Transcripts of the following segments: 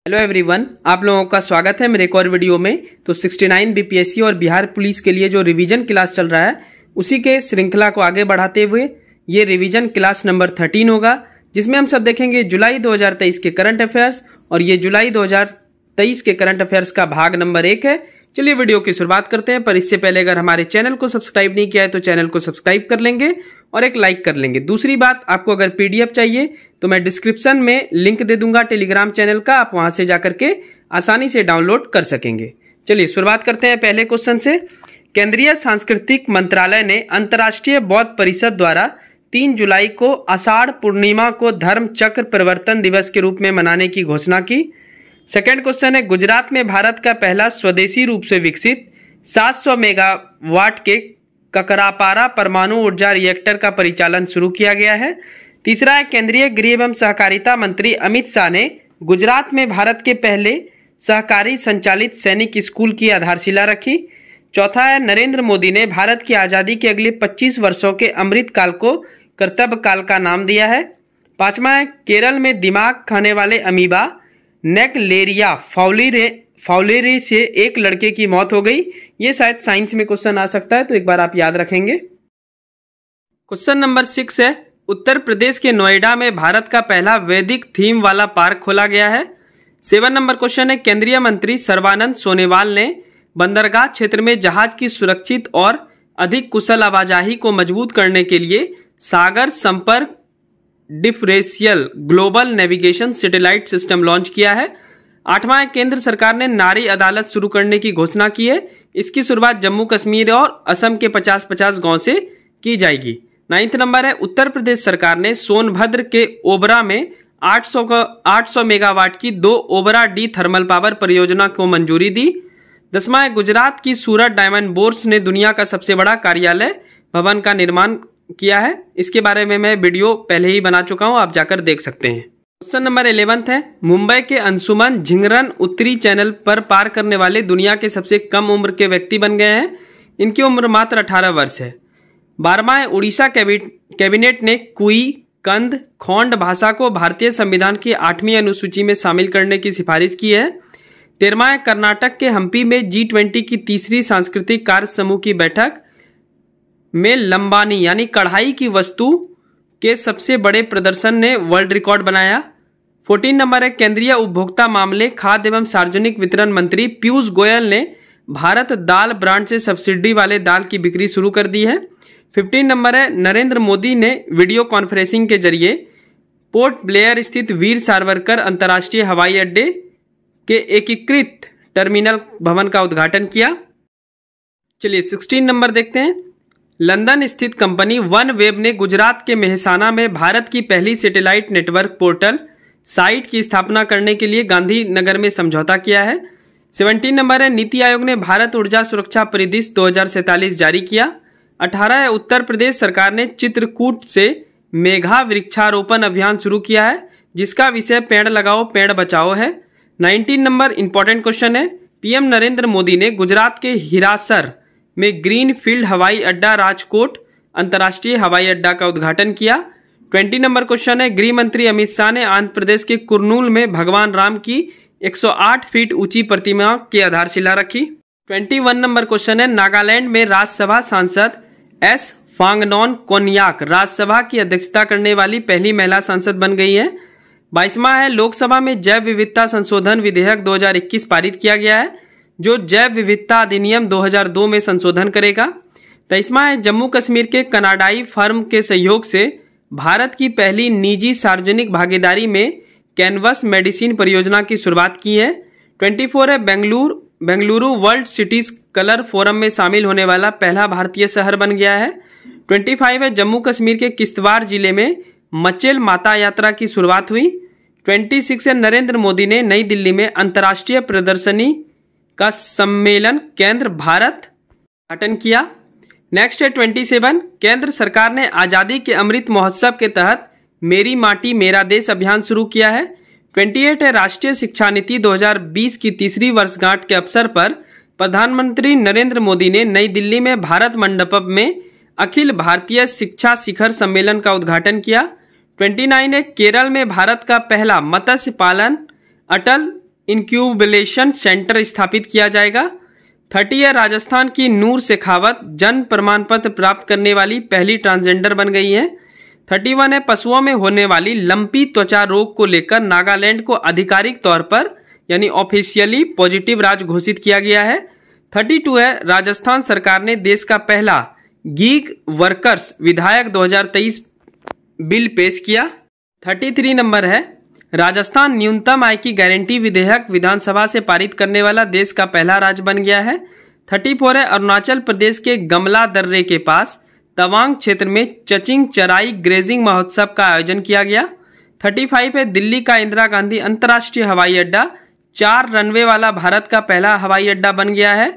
Hello everyone, आप लोगों का स्वागत है मेरे एक और वीडियो में। तो 69 बीपीएससी और बिहार पुलिस के लिए जो रिवीजन क्लास चल रहा है उसी के श्रृंखला को आगे बढ़ाते हुए ये रिवीजन क्लास नंबर 13 होगा, जिसमें हम सब देखेंगे जुलाई 2023 के करंट अफेयर्स, और ये जुलाई 2023 के करंट अफेयर्स का भाग नंबर 1 है। चलिए वीडियो की शुरुआत करते हैं, पर इससे पहले अगर हमारे चैनल को सब्सक्राइब नहीं किया है तो चैनल को सब्सक्राइब कर लेंगे और एक लाइक कर लेंगे। दूसरी बात, आपको अगर पीडीएफ चाहिए तो मैं डिस्क्रिप्शन में लिंक दे दूंगा टेलीग्राम चैनल का, आप वहां से जाकर के आसानी से डाउनलोड कर सकेंगे। चलिए शुरुआत करते हैं पहले क्वेश्चन से। केंद्रीय सांस्कृतिक मंत्रालय ने अंतर्राष्ट्रीय बौद्ध परिषद द्वारा 3 जुलाई को आषाढ़ पूर्णिमा को धर्म चक्र परिवर्तन दिवस के रूप में मनाने की घोषणा की। सेकेंड क्वेश्चन है, गुजरात में भारत का पहला स्वदेशी रूप से विकसित 700 मेगावाट के ककरापारा परमाणु ऊर्जा रिएक्टर का परिचालन शुरू किया गया है। तीसरा है, केंद्रीय गृह एवं सहकारिता मंत्री अमित शाह ने गुजरात में भारत के पहले सहकारी संचालित सैनिक स्कूल की आधारशिला रखी। चौथा है, नरेंद्र मोदी ने भारत की आज़ादी के अगले 25 वर्षों के अमृत काल को कर्तव्य काल का नाम दिया है। पांचवा है, केरल में दिमाग खाने वाले अमीबा नेग्लेरिया फाउलेरी से एक लड़के की मौत हो गई। ये शायद साइंस में क्वेश्चन आ सकता है, तो एक बार आप याद रखेंगे। क्वेश्चन नंबर 6 है, उत्तर प्रदेश के नोएडा में भारत का पहला वैदिक थीम वाला पार्क खोला गया है। 7 नंबर क्वेश्चन है, केंद्रीय मंत्री सर्बानंद सोनोवाल ने बंदरगाह क्षेत्र में जहाज की सुरक्षित और अधिक कुशल आवाजाही को मजबूत करने के लिए सागर संपर्क differential global navigation satellite system launch किया है। 8वां, केंद्र सरकार ने नारी अदालत शुरू करने की घोषणा की है। इसकी शुरुआत जम्मू कश्मीर और असम के 50-50 गांव से की जाएगी। 9 नंबर है, उत्तर प्रदेश सरकार ने सोनभद्र के ओबरा में 800 मेगावाट की 2 ओबरा डी थर्मल पावर परियोजना को मंजूरी दी। 10वां है, गुजरात की सूरत डायमंड बोर्स ने दुनिया का सबसे बड़ा कार्यालय भवन का निर्माण किया है। इसके बारे में मैं वीडियो पहले ही बना चुका हूं, आप जाकर देख सकते हैं। क्वेश्चन नंबर 11 है, मुंबई के अंशुमन झिंगरन उत्तरी चैनल पर पार करने वाले दुनिया के सबसे कम उम्र के व्यक्ति बन गए हैं। इनकी उम्र मात्र 18 वर्ष है। 12वां है, उड़ीसा कैबिनेट ने कुई कंद खोंड भाषा को भारतीय संविधान की 8वीं अनुसूची में शामिल करने की सिफारिश की है। 13वां है, कर्नाटक के हम्पी में G20 की तीसरी सांस्कृतिक कार्य समूह की बैठक में लंबानी यानी कढ़ाई की वस्तु के सबसे बड़े प्रदर्शन ने वर्ल्ड रिकॉर्ड बनाया। 14 नंबर है, केंद्रीय उपभोक्ता मामले खाद्य एवं सार्वजनिक वितरण मंत्री पीयूष गोयल ने भारत दाल ब्रांड से सब्सिडी वाले दाल की बिक्री शुरू कर दी है। 15 नंबर है, नरेंद्र मोदी ने वीडियो कॉन्फ्रेंसिंग के जरिए पोर्ट ब्लेयर स्थित वीर सावरकर अंतर्राष्ट्रीय हवाई अड्डे के एकीकृत टर्मिनल भवन का उद्घाटन किया। चलिए 16 नंबर देखते हैं। लंदन स्थित कंपनी वन वेब ने गुजरात के मेहसाना में भारत की पहली सैटेलाइट नेटवर्क पोर्टल साइट की स्थापना करने के लिए गांधीनगर में समझौता किया है। 17 नंबर है, नीति आयोग ने भारत ऊर्जा सुरक्षा परिदृश्य 2047 जारी किया। 18 है, उत्तर प्रदेश सरकार ने चित्रकूट से मेघा वृक्षारोपण अभियान शुरू किया है, जिसका विषय पेड़ लगाओ पेड़ बचाओ है। 19 नंबर इंपॉर्टेंट क्वेश्चन है, पीएम नरेंद्र मोदी ने गुजरात के हिरासर में ग्रीन फील्ड हवाई अड्डा राजकोट अंतर्राष्ट्रीय हवाई अड्डा का उद्घाटन किया। 20 नंबर क्वेश्चन है, गृह मंत्री अमित शाह ने आंध्र प्रदेश के कुर्नूल में भगवान राम की 108 फीट ऊंची प्रतिमा की आधारशिला रखी। 21 नंबर क्वेश्चन है, नागालैंड में राज्यसभा सांसद एस फांगनॉन कोन्याक राज्यसभा की अध्यक्षता करने वाली पहली महिला सांसद बन गई है। 22वां है, लोकसभा में जैव विविधता संशोधन विधेयक 2021 पारित किया गया है, जो जैव विविधता अधिनियम 2002 में संशोधन करेगा। 23वां है, जम्मू कश्मीर के कनाडाई फर्म के सहयोग से भारत की पहली निजी सार्वजनिक भागीदारी में कैनवस मेडिसिन परियोजना की शुरुआत की है। 24 है, Bengaluru world cities colour forum में शामिल होने वाला पहला भारतीय शहर बन गया है। 25 है, जम्मू कश्मीर के किश्तवाड़ जिले में मचेल माता यात्रा की शुरुआत हुई। 26 है, नरेंद्र मोदी ने नई दिल्ली में अंतर्राष्ट्रीय प्रदर्शनी का सम्मेलन केंद्र भारत उद्घाटन किया। नेक्स्ट है 27, केंद्र सरकार ने आजादी के अमृत महोत्सव के तहत मेरी माटी मेरा देश अभियान शुरू किया है। 28 है, राष्ट्रीय शिक्षा नीति 2020 की तीसरी वर्षगांठ के अवसर पर प्रधानमंत्री नरेंद्र मोदी ने नई दिल्ली में भारत मंडपम में अखिल भारतीय शिक्षा शिखर सम्मेलन का उद्घाटन किया। 29 है, केरल में भारत का पहला मत्स्य पालन अटल इंक्यूबेशन सेंटर स्थापित किया जाएगा। 30 है, राजस्थान की नूर शेखावत जन्म प्रमाण पत्र प्राप्त करने वाली पहली ट्रांसजेंडर बन गई हैं। 31 है, पशुओं में होने वाली लंपी त्वचा रोग को लेकर नागालैंड को आधिकारिक तौर पर यानी ऑफिशियली पॉजिटिव राज्य घोषित किया गया है। 32 है, राजस्थान सरकार ने देश का पहला गीग वर्कर्स विधायक 2023 बिल पेश किया। 33 नंबर है, राजस्थान न्यूनतम आय की गारंटी विधेयक विधानसभा से पारित करने वाला देश का पहला राज्य बन गया है। 34 है, अरुणाचल प्रदेश के गमला दर्रे के पास तवांग क्षेत्र में चचिंग चराई ग्रेजिंग महोत्सव का आयोजन किया गया। 35 है, दिल्ली का इंदिरा गांधी अंतर्राष्ट्रीय हवाई अड्डा 4 रनवे वाला भारत का पहला हवाई अड्डा बन गया है।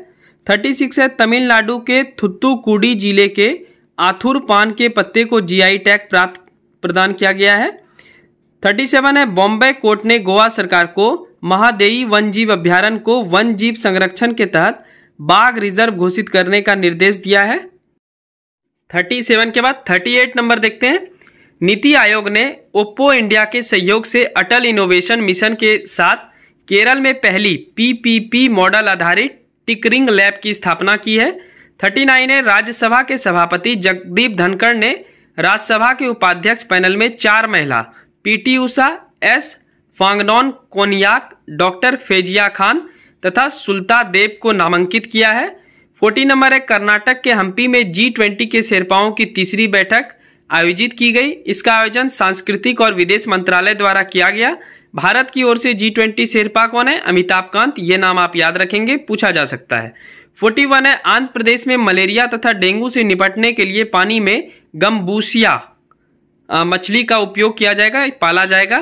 36 है, तमिलनाडु के थुत्तुकुडी जिले के आथुर पान के पत्ते को जीआई टैग प्रदान किया गया है। 37 है, बॉम्बे कोर्ट ने गोवा सरकार को महादेई वन जीव अभ्यारण्य को वन जीव संरक्षण के तहत बाघ रिजर्व घोषित करने का निर्देश दिया है। 37 के बाद 38 नंबर देखते हैं। नीति आयोग ने ओप्पो इंडिया के सहयोग से अटल इनोवेशन मिशन के साथ केरल में पहली पीपीपी मॉडल आधारित टिकरिंग लैब की स्थापना की है। 39 है, राज्यसभा के सभापति जगदीप धनखड़ ने राज्यसभा के उपाध्यक्ष पैनल में 4 महिला PT Usha, S फांगनॉन कोनियाक, doctor फेजिया Khan तथा सुल्ता देव को नामांकित किया है। 40 नंबर है, कर्नाटक के हम्पी में G20 के शेर्पाओं की तीसरी बैठक आयोजित की गई। इसका आयोजन सांस्कृतिक और विदेश मंत्रालय द्वारा किया गया। भारत की ओर से G20 शेर्पा कौन है? अमिताभ कांत। ये नाम आप याद रखेंगे, पूछा जा सकता है। 41 है, आंध्र प्रदेश में मलेरिया तथा डेंगू से निपटने के लिए पानी में गम्बूसिया मछली का उपयोग किया जाएगा, पाला जाएगा।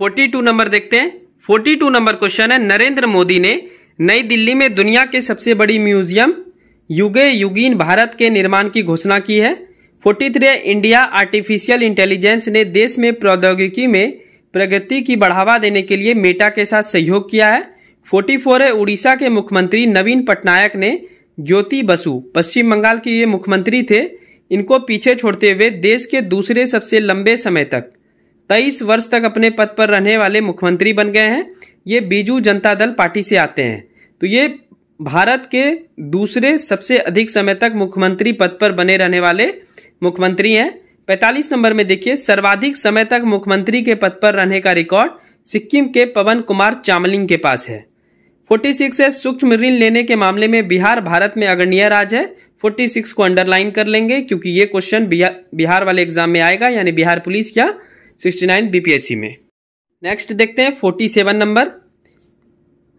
42 नंबर देखते हैं। 42 नंबर क्वेश्चन है, नरेंद्र मोदी ने नई दिल्ली में दुनिया के सबसे बड़ी म्यूजियम युगे युगीन भारत के निर्माण की घोषणा की है। 43 है, इंडिया आर्टिफिशियल इंटेलिजेंस ने देश में प्रौद्योगिकी में प्रगति की बढ़ावा देने के लिए मेटा के साथ सहयोग किया है। 44 है, उड़ीसा के मुख्यमंत्री नवीन पटनायक ने ज्योति बसु, पश्चिम बंगाल के ये मुख्यमंत्री थे, इनको पीछे छोड़ते हुए देश के दूसरे सबसे लंबे समय तक 23 वर्ष तक अपने पद पर रहने वाले मुख्यमंत्री बन गए हैं। ये बीजू जनता दल पार्टी से आते हैं, तो ये भारत के दूसरे सबसे अधिक समय तक मुख्यमंत्री पद पर बने रहने वाले मुख्यमंत्री हैं। 45 नंबर में देखिए, सर्वाधिक समय तक मुख्यमंत्री के पद पर रहने का रिकॉर्ड सिक्किम के पवन कुमार चामलिंग के पास है। 46 है, सूक्ष्म ऋण लेने के मामले में बिहार भारत में अग्रणीय राज्य है। 46 को अंडरलाइन कर लेंगे क्योंकि ये क्वेश्चन बिहार वाले एग्जाम में आएगा, यानी बिहार पुलिस या 69 बीपीएससी में। नेक्स्ट देखते हैं 47 नंबर।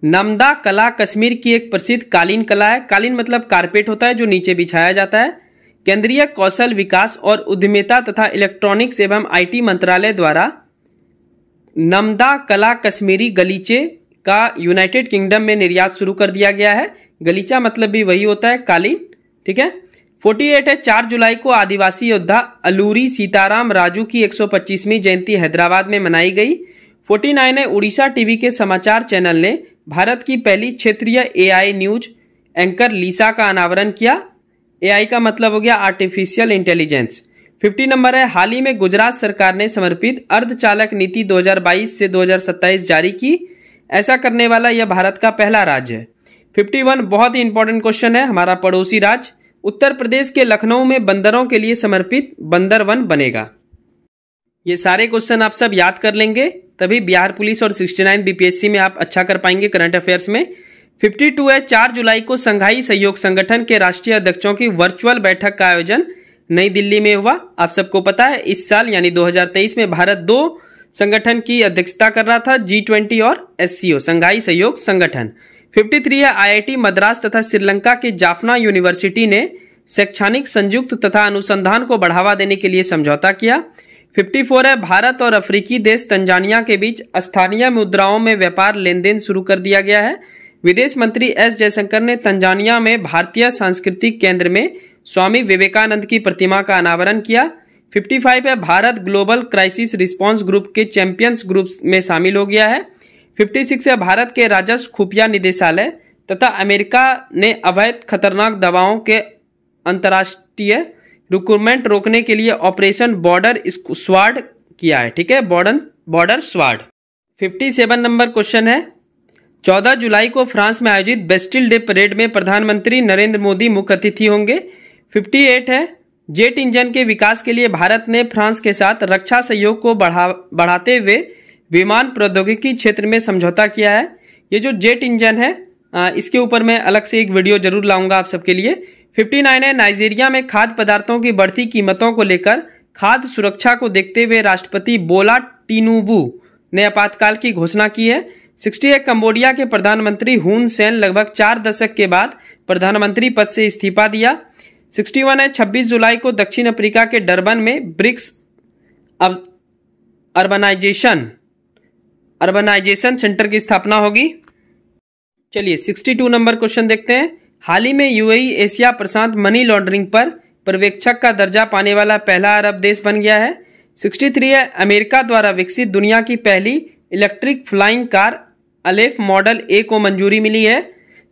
नमदा कला कश्मीर की एक प्रसिद्ध कालीन कला है। कालीन मतलब कारपेट होता है जो नीचे बिछाया जाता है। केंद्रीय कौशल विकास और उद्यमिता तथा इलेक्ट्रॉनिक्स एवं आईटी मंत्रालय द्वारा नमदा कला कश्मीरी गलीचे का यूनाइटेड किंगडम में निर्यात शुरू कर दिया गया है। गलीचा मतलब भी वही होता है, कालीन, ठीक है। 48 है, 4 जुलाई को आदिवासी योद्धा अलूरी सीताराम राजू की 125वीं जयंती हैदराबाद में मनाई गई। 49 है, उड़ीसा टीवी के समाचार चैनल ने भारत की पहली क्षेत्रीय एआई न्यूज एंकर लीसा का अनावरण किया। एआई का मतलब हो गया आर्टिफिशियल इंटेलिजेंस। 50 नंबर है, हाल ही में गुजरात सरकार ने समर्पित अर्धचालक नीति 2022 से 2027 जारी की। ऐसा करने वाला यह भारत का पहला राज्य है। 51 बहुत ही इंपॉर्टेंट क्वेश्चन है, हमारा पड़ोसी राज्य उत्तर प्रदेश के लखनऊ में बंदरों के लिए समर्पित बंदर वन बनेगा। ये सारे क्वेश्चन आप सब याद कर लेंगे, तभी बिहार पुलिस और 69 बीपीएससी में आप अच्छा कर पाएंगे करंट अफेयर्स में। 52 है, 4 जुलाई को संघाई सहयोग संगठन के राष्ट्रीय अध्यक्षों की वर्चुअल बैठक का आयोजन नई दिल्ली में हुआ। आप सबको पता है इस साल यानी 2023 में भारत 2 संगठन की अध्यक्षता कर रहा था, G20 और SCO संघाई सहयोग संगठन। 53 है, IIT मद्रास तथा श्रीलंका के जाफना यूनिवर्सिटी ने शैक्षणिक संयुक्त तथा अनुसंधान को बढ़ावा देने के लिए समझौता किया। 54 है, भारत और अफ्रीकी देश तंजानिया के बीच स्थानीय मुद्राओं में व्यापार लेन देन शुरू कर दिया गया है। विदेश मंत्री एस जयशंकर ने तंजानिया में भारतीय सांस्कृतिक केंद्र में स्वामी विवेकानंद की प्रतिमा का अनावरण किया। 55 है, Bharat global crisis response group के चैंपियंस ग्रुप में शामिल हो गया है। 56 है, भारत के राजस्व खुफिया निदेशालय तथा अमेरिका ने अवैध खतरनाक दवाओं के अंतर्राष्ट्रीय रिक्रूटमेंट रोकने के लिए ऑपरेशन बॉर्डर स्वाड किया है, ठीक है, बॉर्डर स्वाड। 57 नंबर क्वेश्चन है, 14 जुलाई को फ्रांस में आयोजित बेस्टिल डे परेड में प्रधानमंत्री नरेंद्र मोदी मुख्य अतिथि होंगे। 58 है, जेट इंजन के विकास के लिए भारत ने फ्रांस के साथ रक्षा सहयोग को बढ़ाते हुए विमान प्रौद्योगिकी क्षेत्र में समझौता किया है। ये जो जेट इंजन है इसके ऊपर मैं अलग से एक वीडियो जरूर लाऊंगा आप सबके लिए। 59 है, नाइजीरिया में खाद्य पदार्थों की बढ़ती कीमतों को लेकर खाद्य सुरक्षा को देखते हुए राष्ट्रपति बोला टिनुबू ने आपातकाल की घोषणा की है। 60 है, कंबोडिया के प्रधानमंत्री हुन सेन लगभग 4 दशक के बाद प्रधानमंत्री पद से इस्तीफा दिया। 61 है, 26 जुलाई को दक्षिण अफ्रीका के डरबन में ब्रिक्स अर्बनाइजेशन सेंटर की स्थापना होगी। चलिए 62 नंबर क्वेश्चन देखते हैं। हाल ही में यूएई एशिया प्रशांत मनी लॉन्ड्रिंग पर पर्यवेक्षक का दर्जा पाने वाला पहला अरब देश बन गया है। 63 है, अमेरिका द्वारा विकसित दुनिया की पहली इलेक्ट्रिक फ्लाइंग कार अलेफ मॉडल ए को मंजूरी मिली है।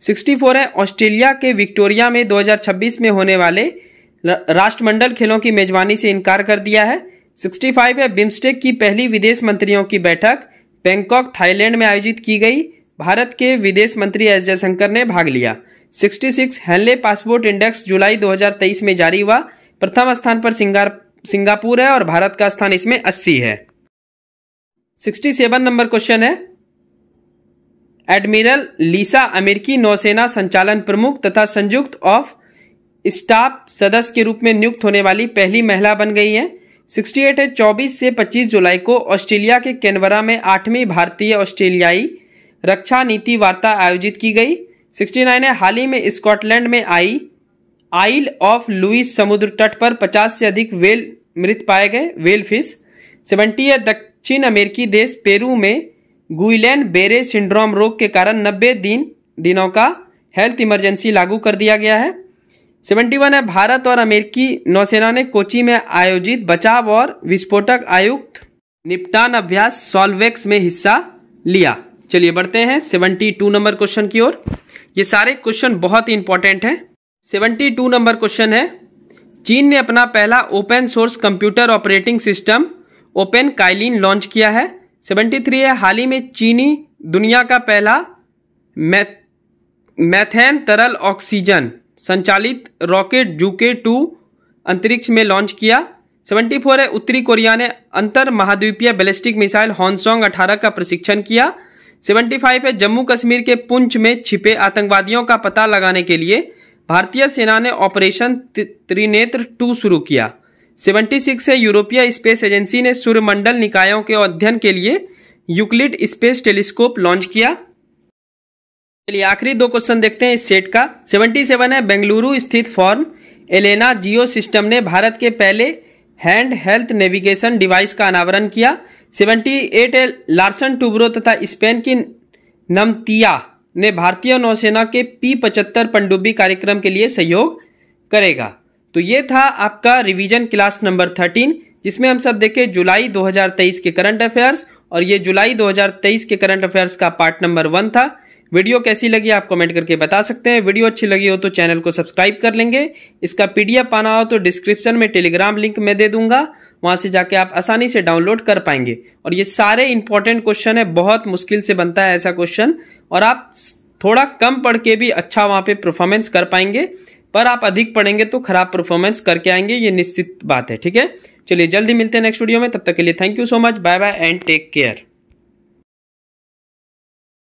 64 है, ऑस्ट्रेलिया के विक्टोरिया में 2026 में होने वाले राष्ट्रमंडल खेलों की मेजबानी से इनकार कर दिया है। 65 है, बिम्स्टेक की पहली विदेश मंत्रियों की बैठक बैंकॉक थाईलैंड में आयोजित की गई। भारत के विदेश मंत्री एस जयशंकर ने भाग लिया। 66 हेनले पासपोर्ट इंडेक्स जुलाई 2023 में जारी हुआ। प्रथम स्थान पर सिंगापुर है और भारत का स्थान इसमें 80 है। 67 नंबर क्वेश्चन है, एडमिरल लीसा अमेरिकी नौसेना संचालन प्रमुख तथा संयुक्त ऑफ स्टाफ सदस्य के रूप में नियुक्त होने वाली पहली महिला बन गई है। 68 है, 24 से 25 जुलाई को ऑस्ट्रेलिया के कैनबरा में 8वीं भारतीय ऑस्ट्रेलियाई रक्षा नीति वार्ता आयोजित की गई। 69 है, हाल ही में स्कॉटलैंड में आइल ऑफ लुइस समुद्र तट पर 50 से अधिक व्हेल मृत पाए गए, व्हेल फिश। 70 है, दक्षिण अमेरिकी देश पेरू में गुइलेन बेरे सिंड्रोम रोग के कारण 90 दिनों का हेल्थ इमरजेंसी लागू कर दिया गया है। 71 है, भारत और अमेरिकी नौसेना ने कोची में आयोजित बचाव और विस्फोटक आयुक्त निपटान अभ्यास सॉल्वेक्स में हिस्सा लिया। चलिए बढ़ते हैं 72 नंबर क्वेश्चन की ओर। ये सारे क्वेश्चन बहुत ही इंपॉर्टेंट हैं। 72 नंबर क्वेश्चन है, चीन ने अपना पहला open source computer operating system open Kaelin launch किया है। 73 है, हाल ही में चीनी दुनिया का पहला मैथेन तरल ऑक्सीजन संचालित रॉकेट जूके 2 अंतरिक्ष में लॉन्च किया। 74 है, उत्तरी कोरिया ने अंतर महाद्वीपीय बैलिस्टिक मिसाइल हॉन्सोंग 18 का प्रशिक्षण किया। 75 है, जम्मू कश्मीर के पुंछ में छिपे आतंकवादियों का पता लगाने के लिए भारतीय सेना ने ऑपरेशन त्रिनेत्र 2 शुरू किया। 76 है, यूरोपीय स्पेस एजेंसी ने सूर्यमंडल निकायों के अध्ययन के लिए यूक्लिड स्पेस टेलीस्कोप लॉन्च किया। चलिए आखिरी 2 क्वेश्चन देखते हैं इस सेट का। 77 है, बेंगलुरु स्थित फॉर्म एलेना जियो सिस्टम ने भारत के पहले हैंड हेल्थ नेविगेशन डिवाइस का अनावरण किया। 78 है, लार्सन टूब्रो तथा स्पेन की नमतिया ने भारतीय नौसेना के P-75 पनडुब्बी कार्यक्रम के लिए सहयोग करेगा। तो ये था आपका रिवीजन क्लास नंबर 13, जिसमें हम सब देखे जुलाई 2023 के करंट अफेयर्स, और ये जुलाई 2023 के करंट अफेयर्स का पार्ट नंबर 1 था। वीडियो कैसी लगी आप कमेंट करके बता सकते हैं। वीडियो अच्छी लगी हो तो चैनल को सब्सक्राइब कर लेंगे। इसका PDF पाना हो तो डिस्क्रिप्शन में टेलीग्राम लिंक मैं दे दूंगा, वहां से जाके आप आसानी से डाउनलोड कर पाएंगे। और ये सारे इंपॉर्टेंट क्वेश्चन है, बहुत मुश्किल से बनता है ऐसा क्वेश्चन, और आप थोड़ा कम पढ़ के भी अच्छा वहां पे परफॉर्मेंस कर पाएंगे, पर आप अधिक पढ़ेंगे तो खराब परफॉर्मेंस करके आएंगे, ये निश्चित बात है। ठीक है, चलिए जल्दी मिलते हैं नेक्स्ट वीडियो में, तब तक के लिए thank you so much, bye bye and take care.